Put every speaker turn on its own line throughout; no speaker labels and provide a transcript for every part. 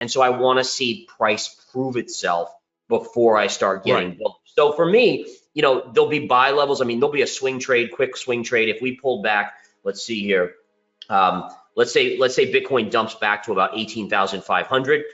And so I want to see price prove itself before I start getting bullish. So for me, there'll be buy levels. I mean, there'll be a swing trade, quick swing trade. If we pull back, let's see here. Let's say Bitcoin dumps back to about 18,500.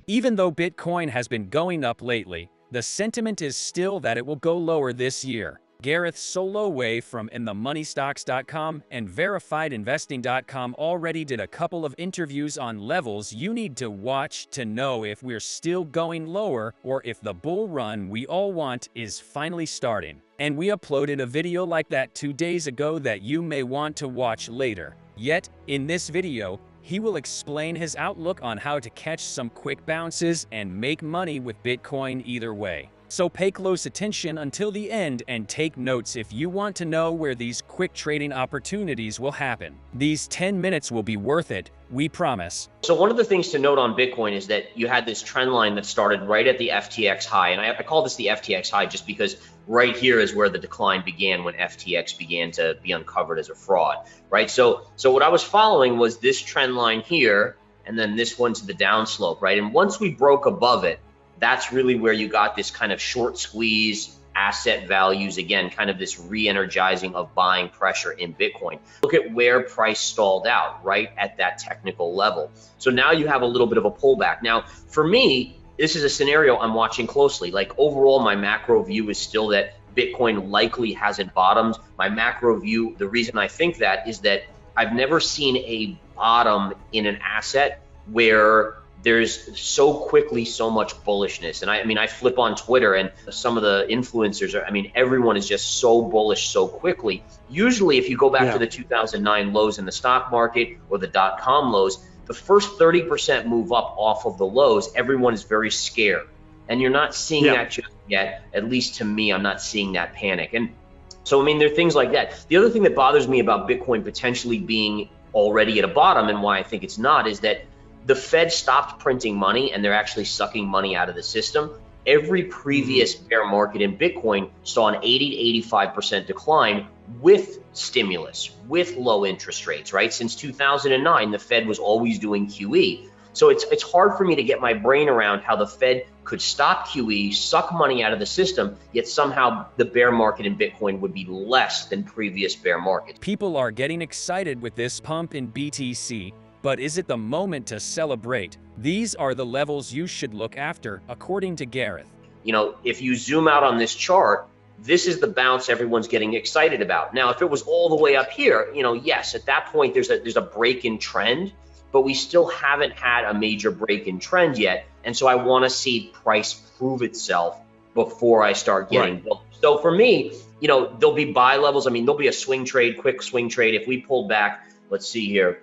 Even though Bitcoin has been going up lately, the sentiment is still that it will go lower this year. Gareth Soloway from InTheMoneyStocks.com and VerifiedInvesting.com already did a couple of interviews on levels you need to watch to know if we're still going lower or if the bull run we all want is finally starting. And we uploaded a video like that 2 days ago that you may want to watch later. Yet, in this video, he will explain his outlook on how to catch some quick bounces and make money with Bitcoin either way. So pay close attention until the end and take notes if you want to know where these quick trading opportunities will happen. These 10 minutes will be worth it, we promise.
So one of the things to note on Bitcoin is that you had this trend line that started right at the FTX high. And I call this the FTX high just because right here is where the decline began when FTX began to be uncovered as a fraud, right? So what I was following was this trend line here, and then this one to the downslope, right? And once we broke above it, that's really where you got this kind of short squeeze, asset values, again, kind of this re-energizing of buying pressure in Bitcoin. Look at where price stalled out, right at that technical level. So now you have a little bit of a pullback. Now, for me, this is a scenario I'm watching closely. Like overall, my macro view is still that Bitcoin likely hasn't bottomed. My macro view, the reason I think that is that I've never seen a bottom in an asset where there's so quickly so much bullishness. And I mean, I flip on Twitter and some of the influencers are, I mean, everyone is just so bullish so quickly. Usually if you go back to the 2009 lows in the stock market or the .com lows, the first 30% move up off of the lows, everyone is very scared. And you're not seeing that just yet. At least to me, I'm not seeing that panic. And so, I mean, there are things like that. The other thing that bothers me about Bitcoin potentially being already at a bottom and why I think it's not is that the Fed stopped printing money and they're actually sucking money out of the system. Every previous bear market in Bitcoin saw an 80 to 85% decline with stimulus, with low interest rates, right? Since 2009, the Fed was always doing QE. So it's hard for me to get my brain around how the Fed could stop QE, suck money out of the system, yet somehow the bear market in Bitcoin would be less than previous bear markets.
People are getting excited with this pump in BTC. But is it the moment to celebrate? These are the levels you should look after, according to Gareth.
If you zoom out on this chart, this is the bounce everyone's getting excited about. Now, if it was all the way up here, yes, at that point there's a break in trend, but we still haven't had a major break in trend yet. And so I want to see price prove itself before I start getting bullish. So for me, there'll be buy levels. I mean, there'll be a swing trade, quick swing trade. If we pull back, let's see here.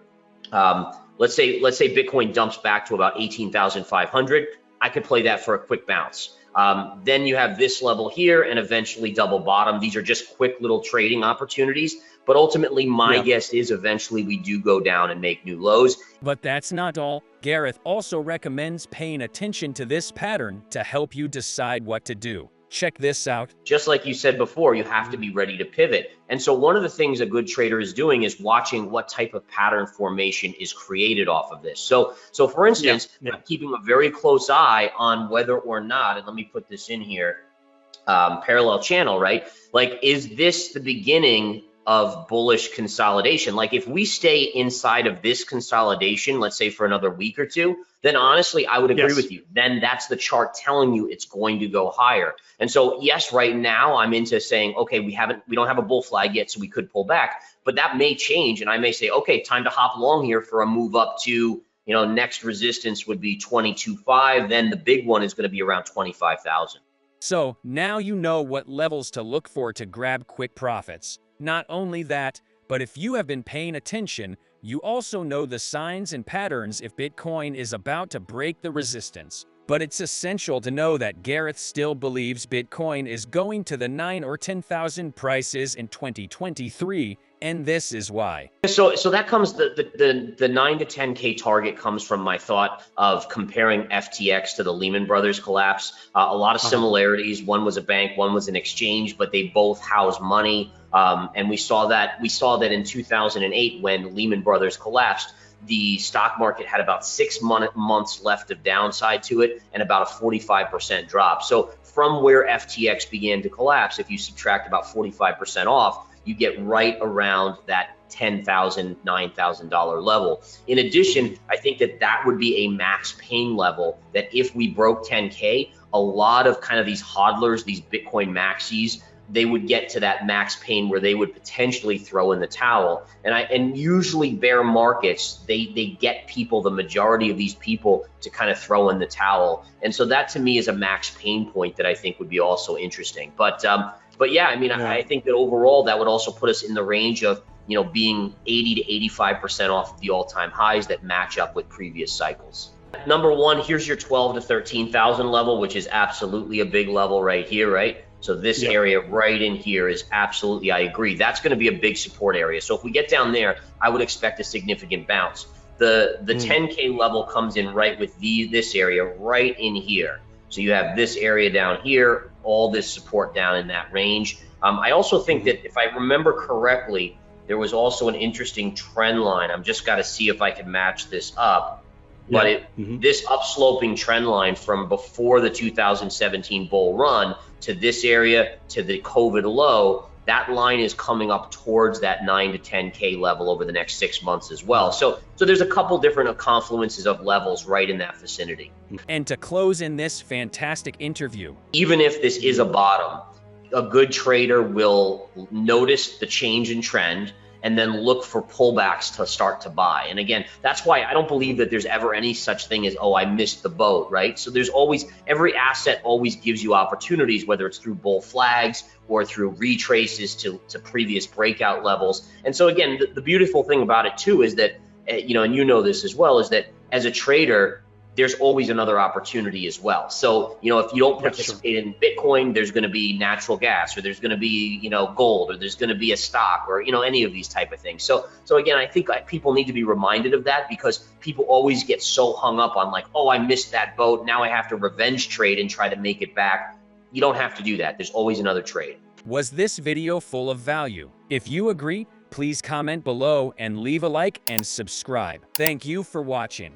Let's say Bitcoin dumps back to about 18,500. I could play that for a quick bounce. Then you have this level here and eventually double bottom. These are just quick little trading opportunities. But ultimately, my guess is eventually we do go down and make new lows.
But that's not all. Gareth also recommends paying attention to this pattern to help you decide what to do. Check this out. Just
like you said before, you have to be ready to pivot. And so one of the things a good trader is doing is watching what type of pattern formation is created off of this. So for instance, I'm keeping a very close eye on whether or not, and let me put this in here, parallel channel, right? Like, is this the beginning of bullish consolidation? Like if we stay inside of this consolidation, let's say for another week or two, then honestly, I would agree with you. Then that's the chart telling you it's going to go higher. And so yes, right now I'm into saying, okay, we don't have a bull flag yet, so we could pull back, but that may change. And I may say, okay, time to hop long here for a move up to, next resistance would be 22.5. Then the big one is going to be around 25,000.
So now you know what levels to look for to grab quick profits. Not only that, but if you have been paying attention, you also know the signs and patterns if Bitcoin is about to break the resistance. But it's essential to know that Gareth still believes Bitcoin is going to the 9,000 or 10,000 prices in 2023, And this is why.
So that comes the 9 to 10K target comes from my thought of comparing FTX to the Lehman Brothers collapse. A lot of similarities. One was a bank, one was an exchange, but they both house money. And we saw that in 2008 when Lehman Brothers collapsed. The stock market had about 6 months left of downside to it and about a 45% drop. So from where FTX began to collapse, if you subtract about 45% off, you get right around that $10,000, $9,000 level. In addition, I think that would be a max pain level that if we broke 10K, a lot of kind of these hodlers, these Bitcoin maxis, they would get to that max pain where they would potentially throw in the towel. And usually bear markets, they get people, the majority of these people, to kind of throw in the towel. And so that to me is a max pain point that I think would be also interesting. But yeah, I mean, yeah. I think that overall that would also put us in the range of, being 80 to 85% off of the all-time highs that match up with previous cycles. Number one, here's your 12 to 13,000 level, which is absolutely a big level right here, right? So this area right in here is absolutely, I agree. That's going to be a big support area. So if we get down there, I would expect a significant bounce. The 10K level comes in right with this area right in here. So you have this area down here, all this support down in that range. I also think that if I remember correctly, there was also an interesting trend line. I'm just got to see if I can match this up. But this upsloping trend line from before the 2017 bull run to this area to the COVID low, that line is coming up towards that 9 to 10K level over the next 6 months as well. So there's a couple different confluences of levels right in that vicinity.
And to close in this fantastic interview,
even if this is a bottom, a good trader will notice the change in trend and then look for pullbacks to start to buy. And again, that's why I don't believe that there's ever any such thing as, oh, I missed the boat, right? So there's always, every asset always gives you opportunities, whether it's through bull flags or through retraces to previous breakout levels. And so again, the beautiful thing about it too is that, and you know this as well, is that as a trader, there's always another opportunity as well. So, if you don't participate in Bitcoin, there's going to be natural gas, or there's going to be, gold, or there's going to be a stock, or, any of these type of things. So again, I think people need to be reminded of that, because people always get so hung up on like, oh, I missed that boat, now I have to revenge trade and try to make it back. You don't have to do that. There's always another trade.
Was this video full of value? If you agree, please comment below and leave a like and subscribe. Thank you for watching.